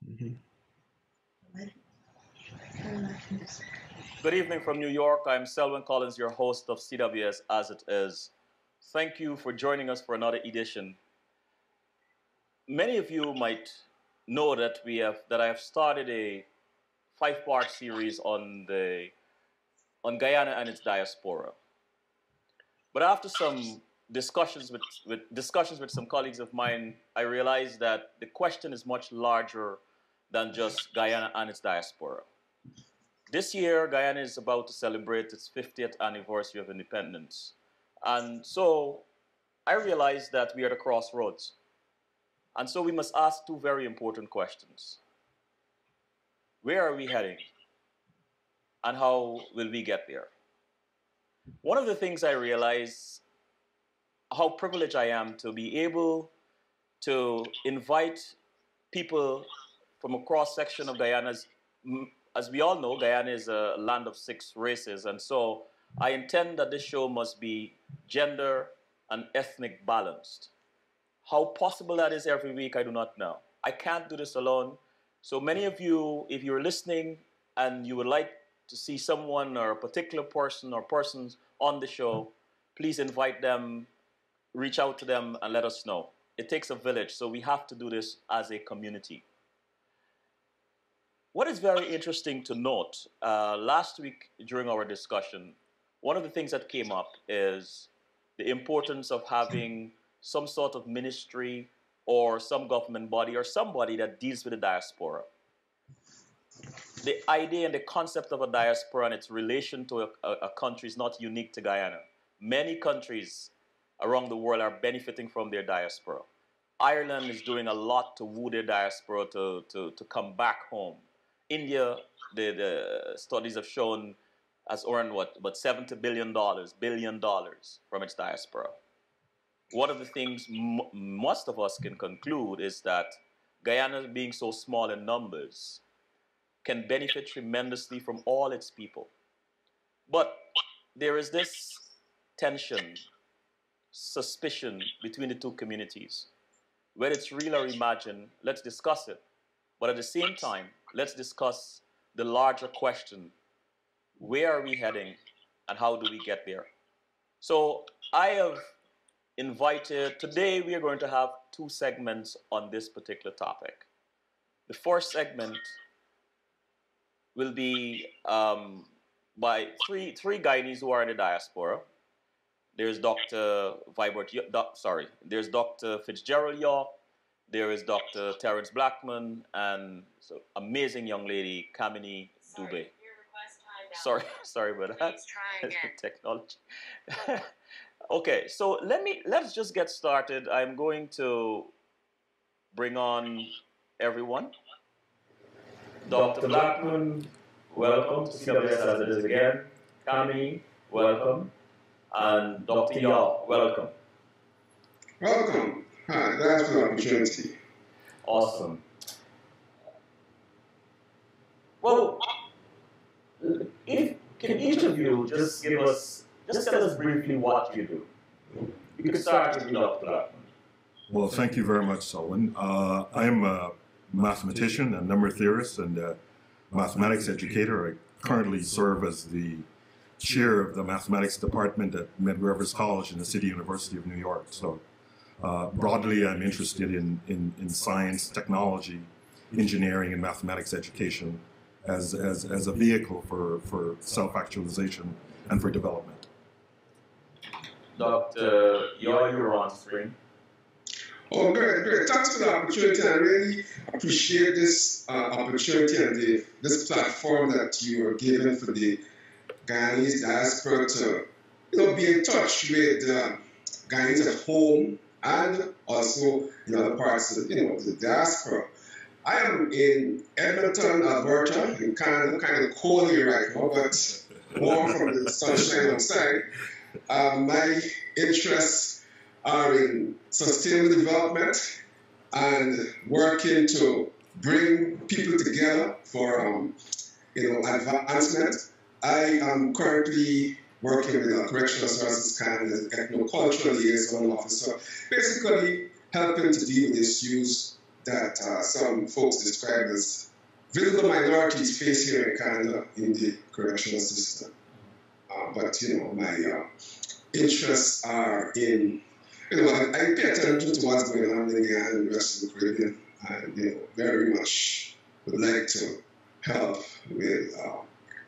Mhm. Good evening from New York. I'm Selwyn Collins, your host of CWS As It Is. Thank you for joining us for another edition. Many of you might know that I have started a five-part series on Guyana and its diaspora. But after some discussions with some colleagues of mine, I realized that the question is much larger than just Guyana and its diaspora. This year, Guyana is about to celebrate its 50th anniversary of independence. And so I realized that we are at a crossroads. And so we must ask two very important questions. Where are we heading? And how will we get there? One of the things I realized, how privileged I am to be able to invite people from a cross-section of Guyana's. As we all know, Guyana is a land of 6 races, and so I intend that this show must be gender and ethnic balanced. How possible that is every week, I do not know. I can't do this alone. So many of you, if you're listening and you would like to see someone or a particular person or persons on the show, please invite them, reach out to them, and let us know. It takes a village, so we have to do this as a community. What is very interesting to note, last week during our discussion, one of the things that came up is the importance of having some sort of ministry or some government body or somebody that deals with the diaspora. The idea and the concept of a diaspora and its relation to a country is not unique to Guyana. Many countries around the world are benefiting from their diaspora. Ireland is doing a lot to woo their diaspora to come back home. India, the studies have shown, has earned about $70 billion from its diaspora. One of the things most of us can conclude is that Guyana, being so small in numbers, can benefit tremendously from all its people. But there is this tension, suspicion between the two communities. Whether it's real or imagined, let's discuss it. But at the same time, let's discuss the larger question: where are we heading and how do we get there? So I have invited, today we are going to have 2 segments on this particular topic. The first segment will be by three Guyanese who are in the diaspora. There's Dr. There's Dr. Fitzgerald York, there is Dr. Terrence Blackman, and so amazing young lady, Kamini Dubé. Sorry about that. Please try again. Technology. Okay, so let's just get started. I'm going to bring on everyone. Dr. Blackman, welcome to CWS As It Is again. Kamini, welcome. And Dr. Yaw, welcome. Welcome. Hi, that's for the opportunity. Awesome. Well, can each of you just tell us briefly what you do? You can start with Dr. Blackman. Well, thank you very much, Selwyn. I am a mathematician and number theorist and a mathematics educator. I currently serve as the chair of the mathematics department at Medgar Evers College in the City University of New York. So broadly, I'm interested in science, technology, engineering, and mathematics education as a vehicle for self-actualization and for development. Dr. Yaw, you're on screen. Oh, great. Thanks for the opportunity. I really appreciate this opportunity and this platform that you are given for the Guyanese diaspora to be in touch with Guyanese at home and also in other parts of the diaspora. I am in Edmonton, Alberta, in kind of cold here right now, but warm from the sunshine outside. My interests are in sustainable development and working to bring people together for advancement. I am currently working with a correctional services kind of ethnocultural liaison officer. Basically, helping to deal with issues that some folks describe as visible minorities face here in Canada in the correctional system. But my interests are in, I pay attention to what's going on in Guyana and the rest of the Caribbean, and very much would like to help with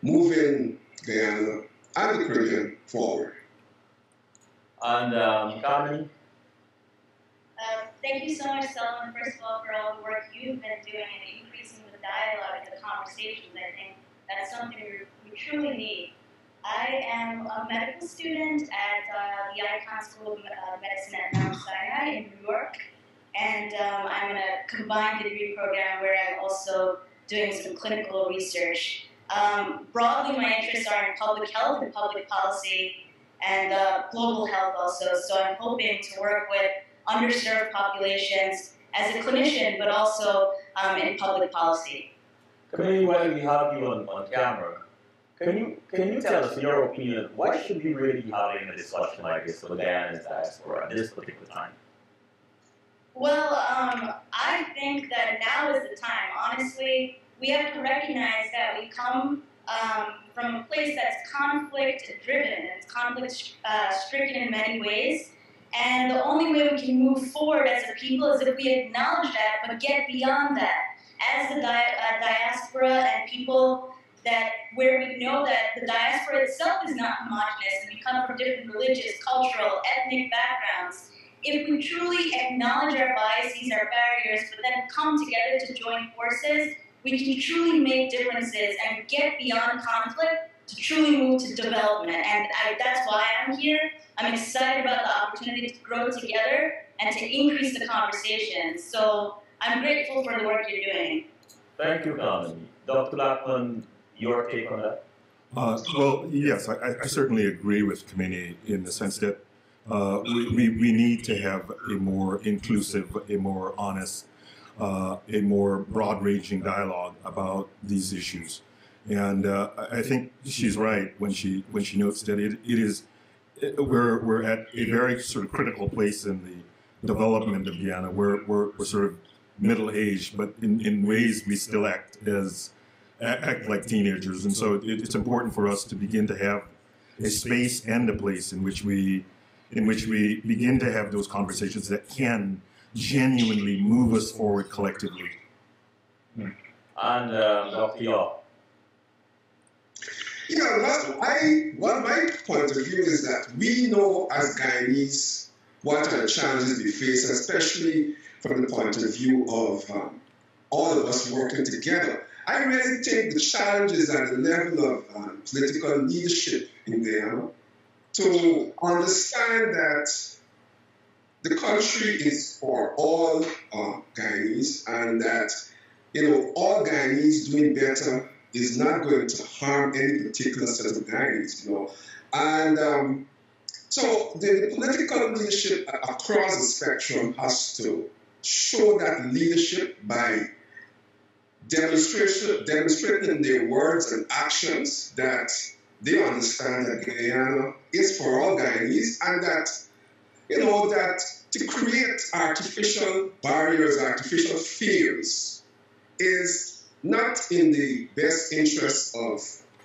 moving Guyana and the Caribbean forward. And Carmen? Thank you so much, Selman, first of all, for all the work you've been doing in increasing the dialogue and the conversations. I think that's something we truly need. I am a medical student at the Icahn School of Medicine at Mount Sinai in New York, and I'm in a combined degree program where I'm also doing some clinical research. Broadly, my interests are in public health and public policy, and global health also, so I'm hoping to work with underserved populations as a clinician, but also in public policy. Camille, while we have you on camera, can you tell us, in your opinion, why should we really be having a discussion like this with Guyana's diaspora at this particular time? Well, I think that now is the time. Honestly, we have to recognize that we come from a place that's conflict-driven, and it's conflict-stricken in many ways. And the only way we can move forward as a people is if we acknowledge that, but get beyond that. As the diaspora and people where we know that the diaspora itself is not homogenous, and we come from different religious, cultural, ethnic backgrounds, if we truly acknowledge our biases, our barriers, but then come together to join forces, we can truly make differences and get beyond conflict to truly move to development. And that's why I'm here. I'm excited about the opportunity to grow together and to increase the conversation. So I'm grateful for the work you're doing. Thank you, Carmen. Dr. Lackman, your take on that? Well, yes, I certainly agree with Kamini in the sense that we need to have a more inclusive, a more honest, a more broad-ranging dialogue about these issues. And I think she's right when she notes that we're at a very sort of critical place in the development of Guyana. We're sort of middle-aged, but in ways we still act like teenagers. And so it's important for us to begin to have a space and a place in which we begin to have those conversations that can genuinely move us forward collectively. And Dr. Yaw. My point of view is that we know as Guyanese what are the challenges we face, especially from the point of view of all of us working together. I really think the challenges at the level of political leadership in Guyana to understand that the country is for all Guyanese, and that all Guyanese doing better is not going to harm any particular set of Guyanese, And so the political leadership across the spectrum has to show that leadership by demonstrating in their words and actions that they understand that Guyana is for all Guyanese, and that that to create artificial barriers, artificial fears is not in the best interest of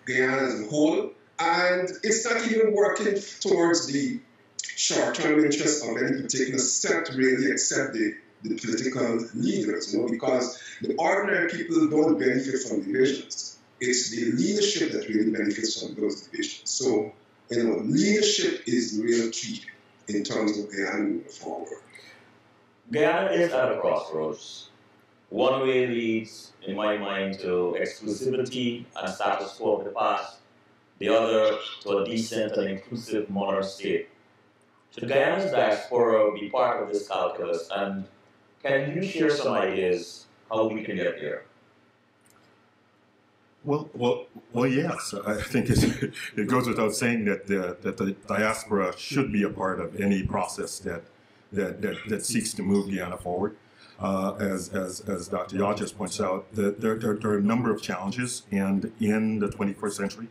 Guyana as a whole, and it's not even working towards the short-term interest of any particular set, really, except the political leaders, because the ordinary people don't benefit from divisions. It's the leadership that really benefits from those divisions. So, leadership is the real key in terms of Guyana moving forward. Guyana is at a crossroads. One way leads, in my mind, to exclusivity and status quo of the past, the other to a decent and inclusive modern state. Should Guyana's diaspora be part of this calculus, and can you share some ideas how we can get there? Well, yes. I think it goes without saying that the diaspora should be a part of any process that seeks to move Guyana forward. As Dr. Yaw just points out, there are a number of challenges, and in the 21st century,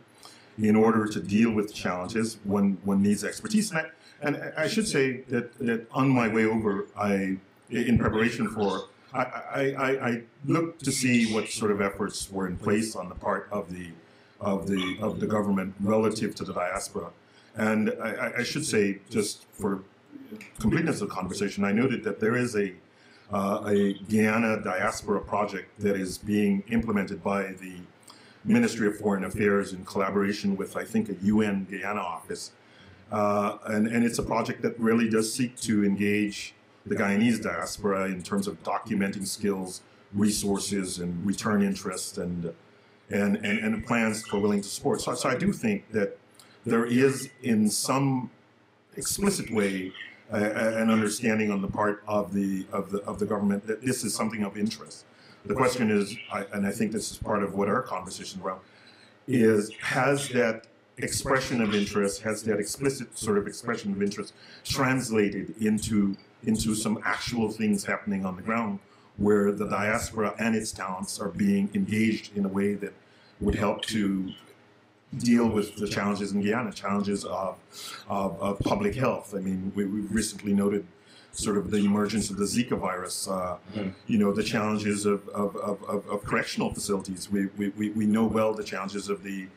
in order to deal with challenges, one needs expertise. And I should say that on my way over, I in preparation for, I looked to see what sort of efforts were in place on the part of the government relative to the diaspora. And I should say, just for completeness of conversation, I noted that there is a Guyana diaspora project that is being implemented by the Ministry of Foreign Affairs in collaboration with, I think, a UN Guyana office. And it's a project that really does seek to engage the Guyanese diaspora in terms of documenting skills, resources, and return interest, and plans for willing to support. So I do think that there is, in some explicit way, an understanding on the part of the government that this is something of interest. The question is, and I think this is part of what our conversation around is, has that expression of interest, has that explicit sort of expression of interest translated into some actual things happening on the ground where the diaspora and its talents are being engaged in a way that would help to deal with the challenges in Guyana, challenges of public health. I mean, we've recently noted sort of the emergence of the Zika virus, you know, the challenges of correctional facilities. We know well the challenges of the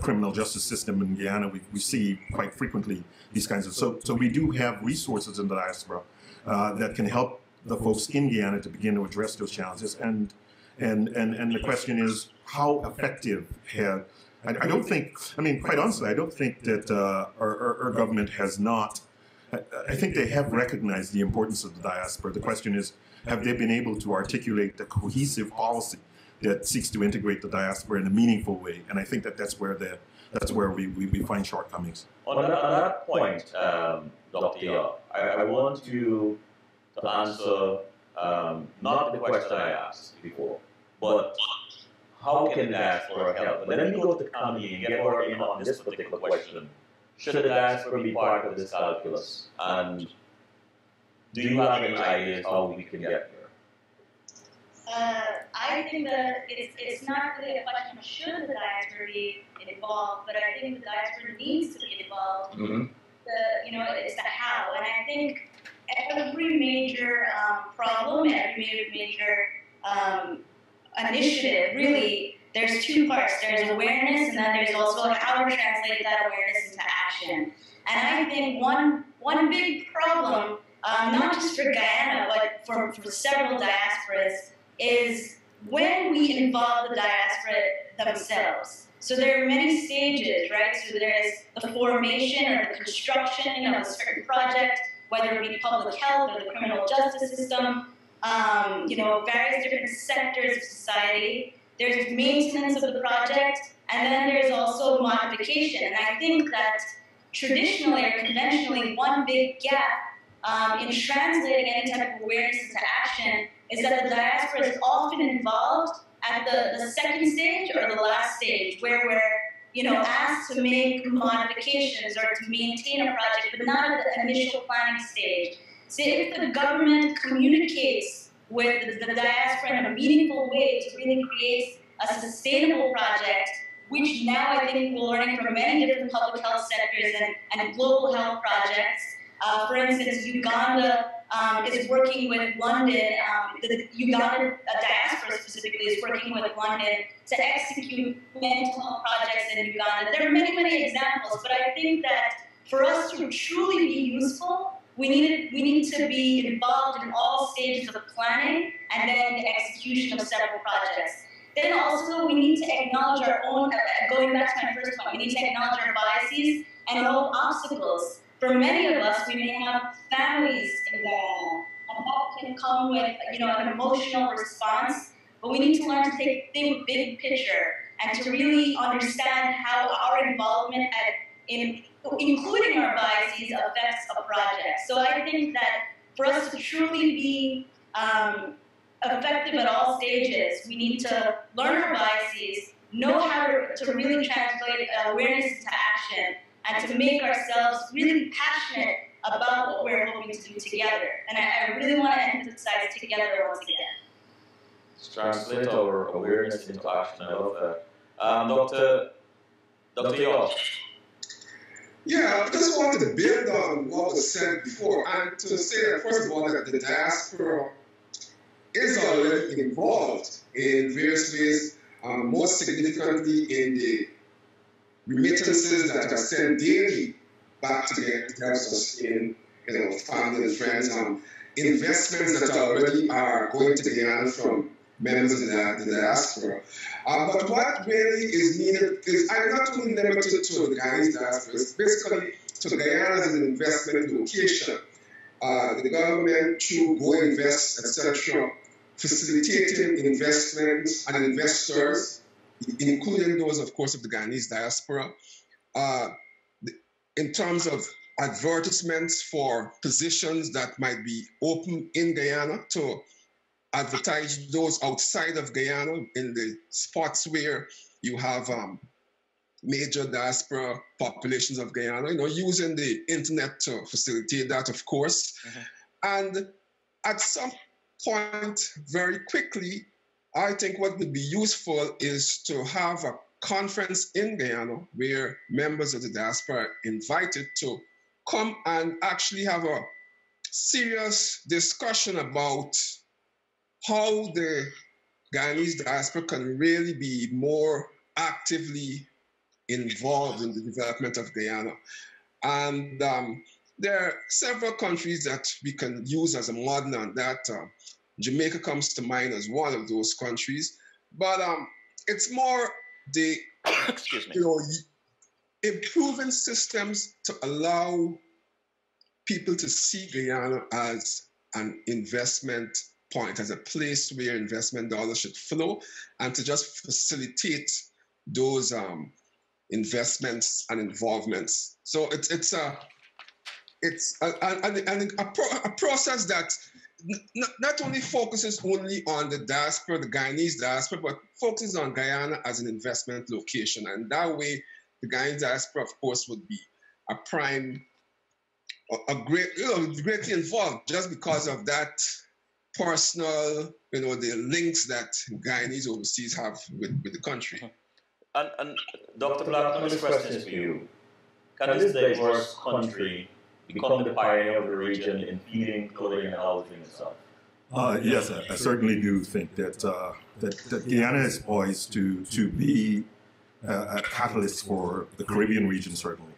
criminal justice system in Guyana. We see quite frequently these kinds of, so we do have resources in the diaspora that can help the folks in Guyana to begin to address those challenges. And the question is, how effective have, I don't think, I mean, quite honestly, I don't think that our government has not, I think they have recognized the importance of the diaspora. The question is, have they been able to articulate the cohesive policy that seeks to integrate the diaspora in a meaningful way? And I think that that's where we find shortcomings. On that point, Dr. I want you to answer not the question I asked before, but how can the diaspora help? But let me go to Kami and get her in on this particular question. Should the diaspora be part of this calculus? And do you have any ideas how we can get there? I think that it's not really a question of should the diaspora be involved, but I think the diaspora needs to be involved. Mm-hmm. It's the how. And I think every major problem, every major initiative, really, there's two parts. There's awareness, and then there's also how to translate that awareness into action. And I think one big problem, not just for Guyana, but for several diasporas, is when we involve the diaspora themselves. So there are many stages, right? So there's the formation or the construction of a certain project, whether it be public health or the criminal justice system, various different sectors of society. There's maintenance of the project, and then there's also modification. And I think that traditionally or conventionally, one big gap in translating any type of awareness into action is that the diaspora is often involved at the second stage or the last stage, where we're asked to make modifications or to maintain a project, but not at the initial planning stage. So if the government communicates with the diaspora in a meaningful way to really create a sustainable project, which now I think we're learning from many different public health sectors and global health projects. For instance, Uganda is working with London, the Uganda diaspora specifically is working with London to execute mental health projects in Uganda. There are many, many examples, but I think that for us to truly be useful, we need to be involved in all stages of planning and then the execution of several projects. Then also we need to acknowledge our own, going back to my first point, we need to acknowledge our biases and all obstacles. For many of us, we may have families in Guyana, and that can come with an emotional response, but we need to learn to think big picture and to really understand how our involvement including our biases affects a project. So I think that for us to truly be effective at all stages, we need to learn our biases, know how to really translate awareness into action, and to make ourselves really passionate about what we're hoping to do together. And I really want to emphasize together once again. Let's translate our awareness into action. I love that. Dr. Yosh. Yeah, I just want to build on what was said before and to say that, first of all, that the diaspora is already involved in various ways, most significantly in the remittances that are sent daily back to Guyana to help sustain, family and friends, investments that already are going to Guyana from members of the diaspora. But what really is needed is not only limited to the Guyanese diaspora, it's basically to Guyana as an investment location. The government, through Go Invest, etc., facilitating investments and investors, including those, of course, of the Guyanese diaspora, in terms of advertisements for positions that might be open in Guyana, to advertise those outside of Guyana in the spots where you have major diaspora populations of Guyana, using the internet to facilitate that, of course. And at some point, very quickly, I think what would be useful is to have a conference in Guyana where members of the diaspora are invited to come and actually have a serious discussion about how the Guyanese diaspora can really be more actively involved in the development of Guyana. And there are several countries that we can use as a model on that. Jamaica comes to mind as one of those countries, but it's more the improving systems to allow people to see Guyana as an investment point, as a place where investment dollars should flow, and to just facilitate those investments and involvements. So it's a process that not only focuses only on the diaspora, the Guyanese diaspora, but focuses on Guyana as an investment location. And that way, the Guyanese diaspora, of course, would be a prime, greatly involved just because of that personal, the links that Guyanese overseas have with the country. And Dr. Black, this question is for you. Can this diverse country become the pioneer of the region in feeding, clothing, and housing itself? Yes, I certainly do think that Guyana is poised to be a catalyst for the Caribbean region. Certainly,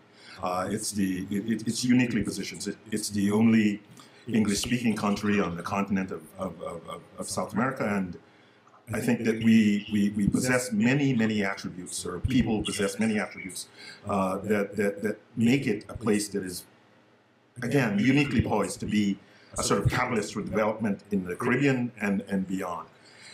it's uniquely positioned. It's the only English-speaking country on the continent of South America, and I think that we possess many attributes, or people possess many attributes that make it a place that is, again, uniquely poised to be a sort of catalyst for development in the Caribbean and beyond.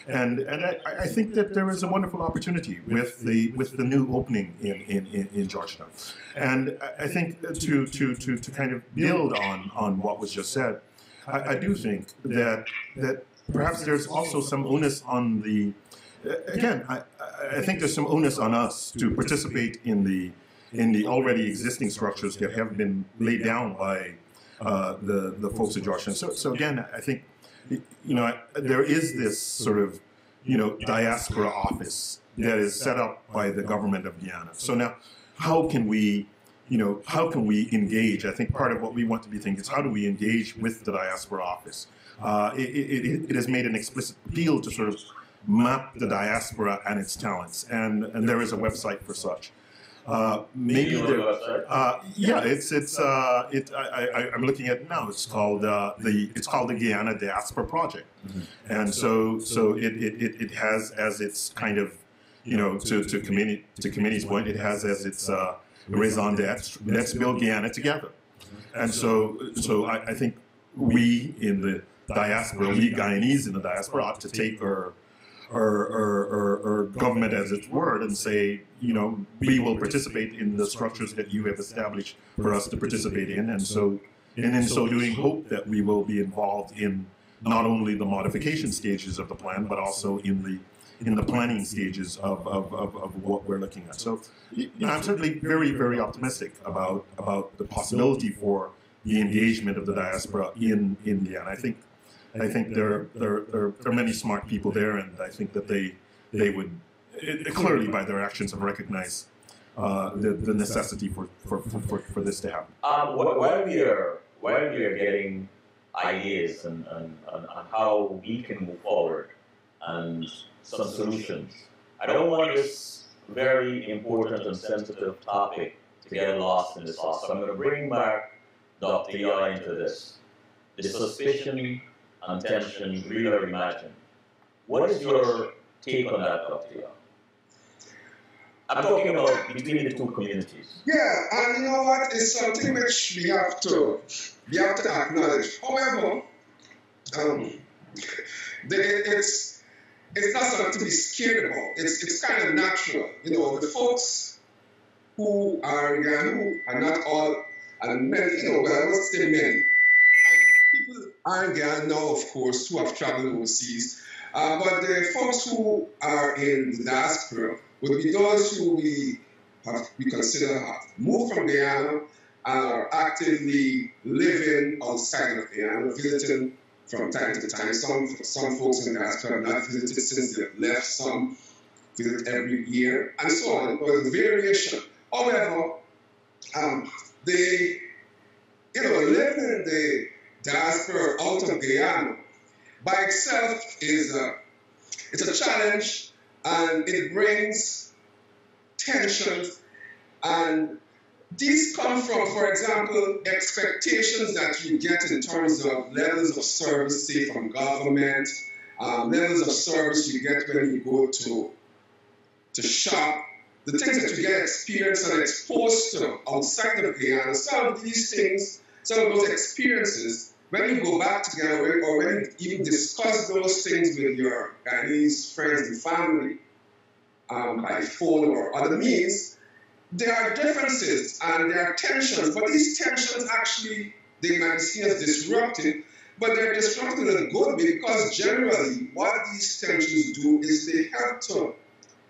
And I think that there is a wonderful opportunity with the new opening in Georgetown. And I think to kind of build on what was just said, I do think that perhaps there's also some onus on the, again, I think there's some onus on us to participate in the already existing structures that have been laid down by the folks at Georgetown. So again, I think, there is this sort of, diaspora office that is set up by the government of Guyana. So now, how can we engage? I think part of what we want to be thinking is, how do we engage with the diaspora office? It has made an explicit appeal to sort of map the diaspora and its talents, and there is a website for such. Maybe there. I'm looking at it now. It's called the Guyana Diaspora Project, and so it has as its kind of, to committee's point, it has as its raison d'etre, let's build Guyana together. And so I think we in the diaspora, we Guyanese in the diaspora, ought to take our government as its word and say, we will participate in the structures that you have established for us to participate in, and in so doing, hope that we will be involved in not only the modification stages of the plan, but also in the planning stages of what we're looking at. So, I'm certainly very, very optimistic about the possibility for the engagement of the diaspora in Guyana. I think there are many smart people there, and I think that they would clearly, by their actions, have recognized the necessity for this to happen? While we are getting ideas on how we can move forward and some solutions, I don't want this very important and sensitive topic to get lost in the sauce. So I'm going to bring back Dr. Yah into this. The suspicion and tension, real or imagined. What is your take on that, Dr. Yah? I'm talking about between the two communities. Yeah, and you know what? It's something which we have to acknowledge. However, it's not something to be scared about. It's kind of natural. You know, the folks who are in Guyana, who are not all, and many, you know, well, I won't say many. And people are in Guyana now, of course, who have traveled overseas. But the folks who are in the diaspora would be those who we consider have moved from Guyana and are actively living outside of Guyana, visiting from time to time. Some folks in the diaspora have not visited since they've left, some visit every year, and so on. But the variation. However, living in the diaspora out of Guyana by itself it's a challenge, and it brings tensions, and these come from, for example, expectations that you get in terms of levels of service, say from government, levels of service you get when you go to shop, the things that you get experienced and exposed to outside of Guyana. Some of these things, some of those experiences, when you go back to Guyana or when you even discuss those things with your Guyanese friends and family by phone or other means, there are differences and there are tensions, but these tensions actually, they might be seen as disruptive, but they're disruptive in a good way because generally what these tensions do is they help to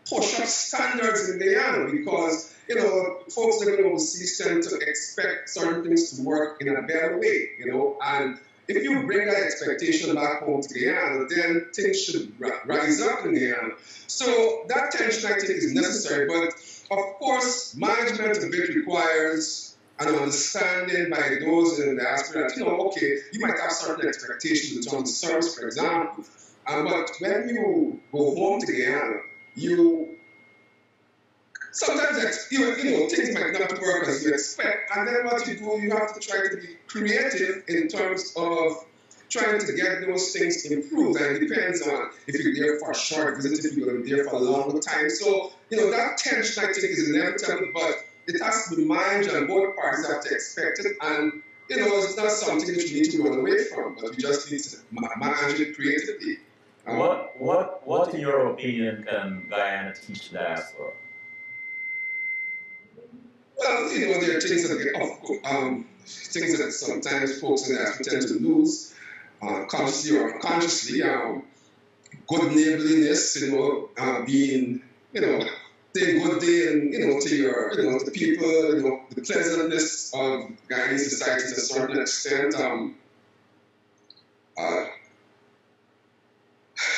push up standards in Guyana because, you know, folks living overseas tend to expect certain things to work in a better way, you know, and if you bring that expectation back home to Guyana, then things should rise up in Guyana. So that tension, I think, is necessary, but of course, management of it requires an understanding by those in the diaspora that, you know, okay, you might have certain expectations in terms of service, for example, but when you go home to Guyana, you sometimes, you know, things might not work as you expect, and then what you do, you have to try to be creative in terms of trying to get those things improved, and it depends on if you're there for a short visit, if you're going to be there for a longer time. So, you know, that tension, I think, is inevitable, but it has to be managed, and both parties have to expect it, and, you know, it's not something that you need to run away from, but you just need to manage it creatively. What, in your opinion, can Guyana teach the diaspora? Well, you know, there are things things that sometimes folks in the diaspora tend to lose, consciously or unconsciously. Good neighborliness, you know, being, you know, saying good day and, you know, to your, you know, to people, you know, the pleasantness of Guyanese society to a certain extent.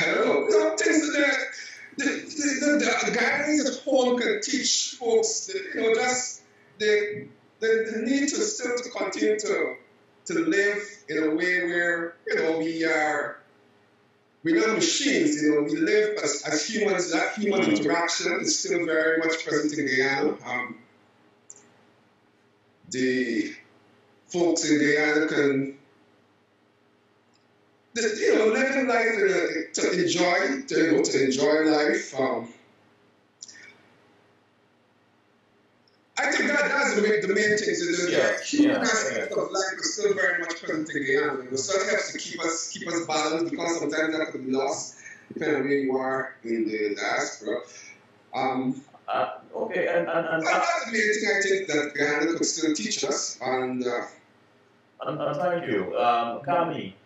I don't know, you know, things that the Guyanese at home can teach folks, that, you know, just the need to still to continue to live in a way where, you know, we're not machines, you know, we live as humans. That human interaction is still very much present in Guyana. The folks in Guyana can, you know, living life to enjoy life. I think that's the main thing. So the human aspect of life is still very much present in Guyana. It still helps to keep us balanced because sometimes that could be lost depending on where you are in the diaspora. Okay, and that's the main thing I think that Guyana could still teach us. And thank you, Kami.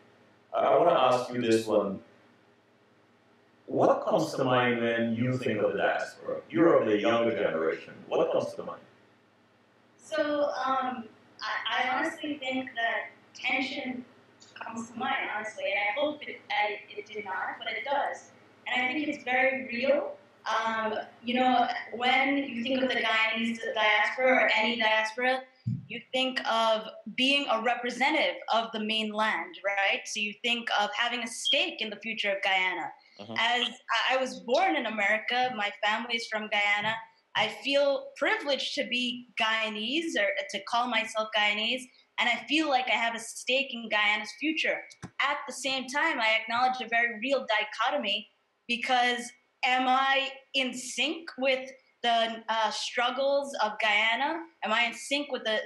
I want to ask you this one. What comes to mind when you think of the diaspora? You're of the younger generation. What comes to mind? So I honestly think that tension comes to mind, honestly, and I hope it did not, but it does. And I think it's very real. You know, when you think of the Guyanese diaspora or any diaspora, you think of being a representative of the mainland, right? So you think of having a stake in the future of Guyana. As I was born in America, my family is from Guyana. I feel privileged to be Guyanese or to call myself Guyanese, and I feel like I have a stake in Guyana's future. At the same time, I acknowledge a very real dichotomy because am I in sync with the struggles of Guyana? Am I in sync with the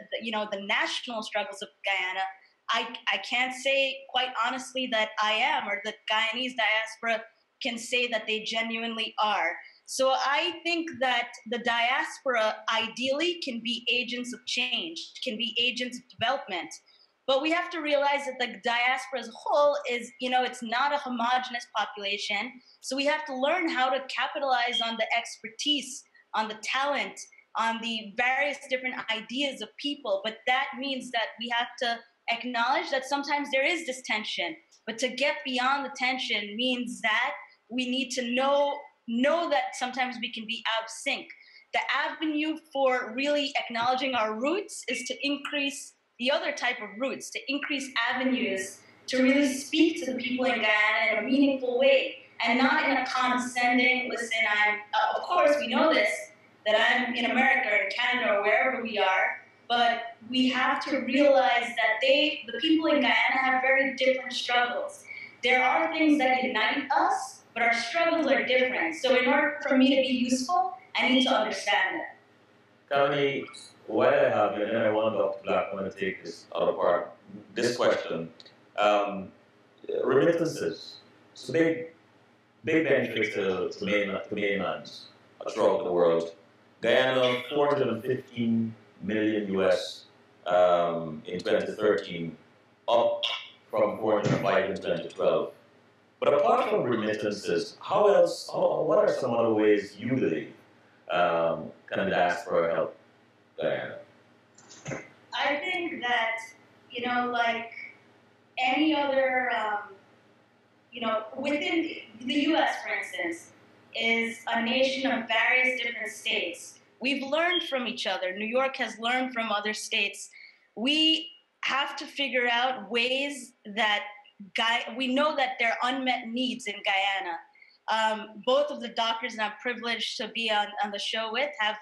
national struggles of Guyana? I can't say quite honestly that I am, or the Guyanese diaspora can say that they genuinely are. So I think that the diaspora ideally can be agents of change, can be agents of development. But we have to realize that the diaspora as a whole is, it's not a homogenous population. So we have to learn how to capitalize on the expertise, on the talent, on the various different ideas of people. But that means that we have to acknowledge that sometimes there is this tension. But to get beyond the tension means that we need to know that sometimes we can be out of sync. The avenue for really acknowledging our roots is to increase the other type of roots, to increase avenues to really speak to the people in Guyana in a meaningful way, and not in a condescending, listen, of course we know this, that I'm in America or in Canada or wherever we are, but we have to realize that the people in Guyana have very different struggles. There are things that unite us, but our struggles are different. So in order for me to be useful, I need to understand that. Tony, while I have you, and I want Dr. Blackman to take this other part, this question. Remittances. So big benefits to mainlands throughout the world. Guyana, 415 million US in 2013, up from 405 in 2012. But apart from remittances, what are some other ways you believe can the diaspora help Guyana? I think that, like any other, within the US, for instance, is a nation of various different states. We've learned from each other. New York has learned from other states. We have to figure out ways that we know that there are unmet needs in Guyana. Both of the doctors that I'm privileged to be on the show with have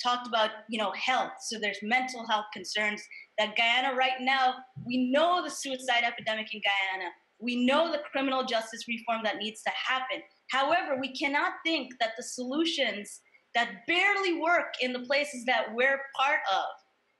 talked about, health. So there's mental health concerns that Guyana right now, we know the suicide epidemic in Guyana. We know the criminal justice reform that needs to happen. However, we cannot think that the solutions that barely work in the places that we're part of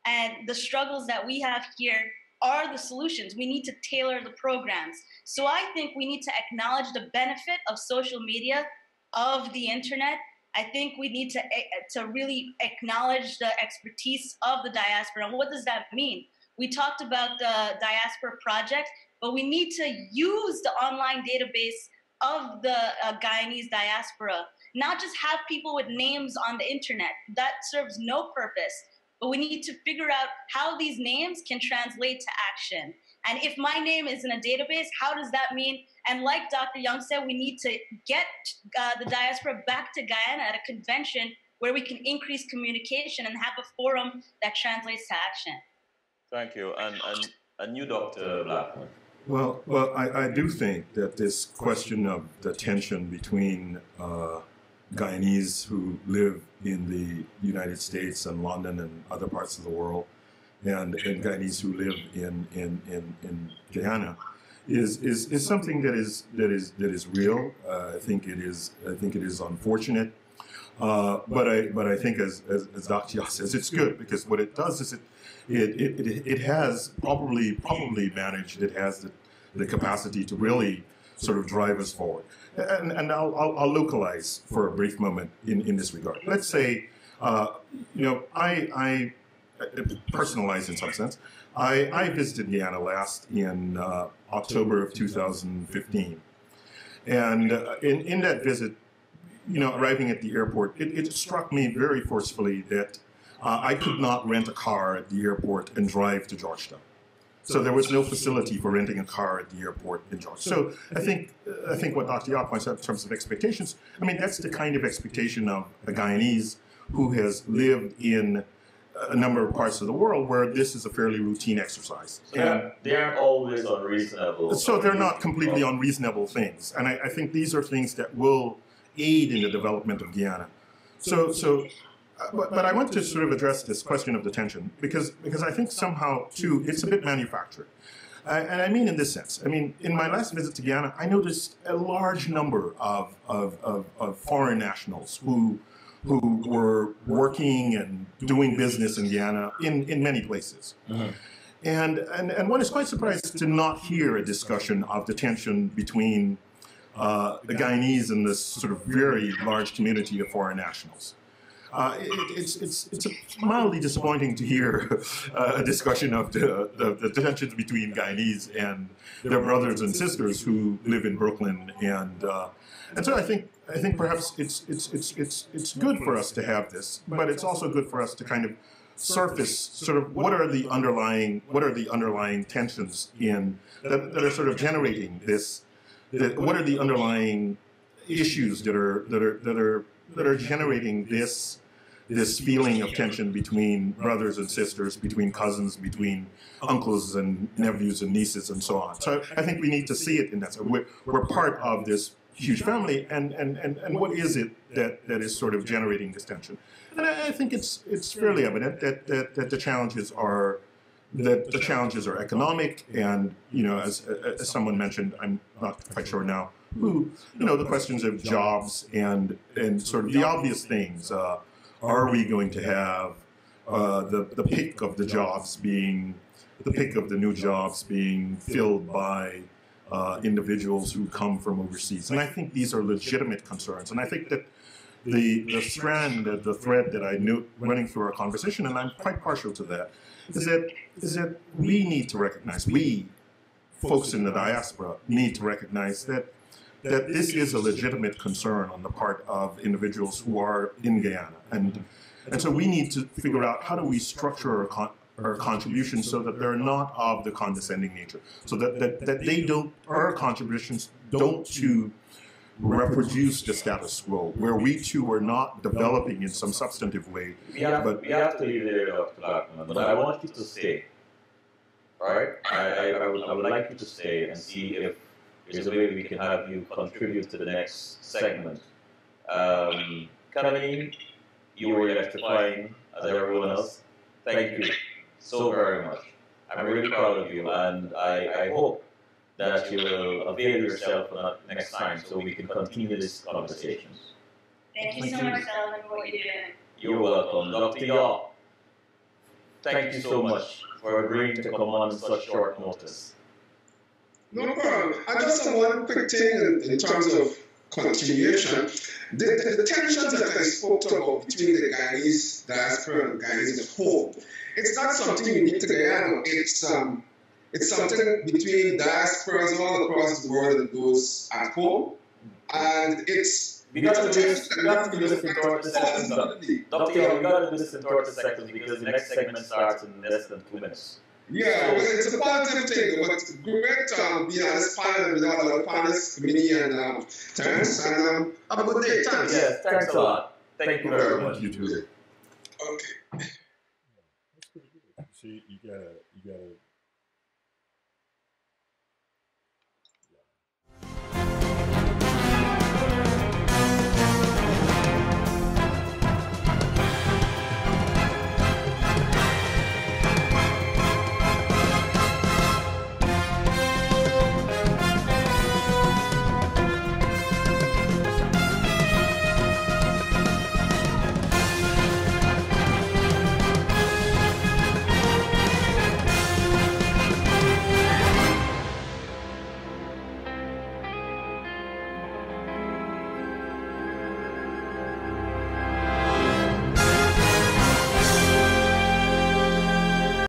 and the struggles that we have here are the solutions. We need to tailor the programs. So I think we need to acknowledge the benefit of social media, of the internet. I think we need to really acknowledge the expertise of the diaspora. And what does that mean? We talked about the Diaspora Project, but we need to use the online database of the Guyanese diaspora, not just have people with names on the internet. That serves no purpose. But we need to figure out how these names can translate to action. And if my name is in a database, how does that mean? And like Dr. Young said, we need to get the diaspora back to Guyana at a convention where we can increase communication and have a forum that translates to action. Thank you. And you, Dr. Blackman. Well, I do think that this question of the tension between Guyanese who live in the United States and London and other parts of the world, and Guyanese who live in Guyana, is something that is real. I think it is unfortunate, but I think as Dr. Yah says, it's good because what it does is it has probably managed. It has the capacity to really sort of drive us forward. And I'll localize for a brief moment in this regard. Let's say, I personalize in some sense. I visited Guyana last in October of 2015. And in that visit, arriving at the airport, it struck me very forcefully that I could not rent a car at the airport and drive to Georgetown. So there was no facility for renting a car at the airport in Georgia. So I think I think what Dr. Yaw points out in terms of expectations, I mean, that's the kind of expectation of a Guyanese who has lived in a number of parts of the world where this is a fairly routine exercise. So they aren't always unreasonable. So they're not completely unreasonable things. And I think these are things that will aid in the development of Guyana. But I want to sort of address this question of detention because I think somehow, too, it's a bit manufactured. And I mean in this sense. I mean, in my last visit to Guyana, I noticed a large number of foreign nationals who were working and doing business in Guyana in many places. Mm-hmm. And one is quite surprised to not hear a discussion of the tension between the Guyanese and this sort of very large community of foreign nationals. It's mildly disappointing to hear a discussion of the tensions between Guyanese and their brothers and sisters who live in Brooklyn, and so I think perhaps it's good for us to have this, but it's also good for us to kind of surface sort of what are the underlying tensions that are sort of generating this. What are the underlying issues that are generating this feeling of tension between brothers and sisters, between cousins, between uncles and nephews and nieces, and so on. So I think we need to see it in that. So we're part of this huge family, and what is it that is sort of generating this tension? And I think it's fairly evident that the challenges are economic, and as someone mentioned, I'm not quite sure now, the questions of jobs and sort of the obvious things. Are we going to have the pick of the new jobs being filled by individuals who come from overseas? And I think these are legitimate concerns. And I think that the thread that I knew running through our conversation, and I'm quite partial to that, is that we need to recognize, we folks in the diaspora need to recognize that this is a legitimate concern on the part of individuals who are in Guyana. And so we need to figure out how do we structure our contributions so that they're not of the condescending nature, so that our contributions don't to reproduce the status quo, where we too are not developing in some substantive way. We have to leave there, Dr. Blackman, but I want you to stay. All right? I would like you to stay and see if there's a way we can have you contribute to the next segment. Kamini, you were electrifying as everyone else. Thank you so very much. I'm really proud of you, and I hope that you will avail yourself of that next time so we can continue these conversations. Thank you so much, Sullivan, for what you're doing. You're welcome. Dr. Yaw, thank you so much for agreeing to come on such short notice. No problem. I just have one quick thing in terms of continuation. The tensions that I spoke about between the Guyanese diaspora and Guyanese as a whole, it's not something unique to Guyana. It's something between diasporas all across the world and those at home. And it's... We got to do this in 30 seconds. Dr. Yaw, we got to do this in 30 seconds because the next segment starts in less than 2 minutes. Yeah, well, it's a positive thing, but great being on this panel with all the panelists, committee, and Terence, and have a good day. Thanks. Yes, thanks a lot. Thank you very much. You too. Okay. See, you gotta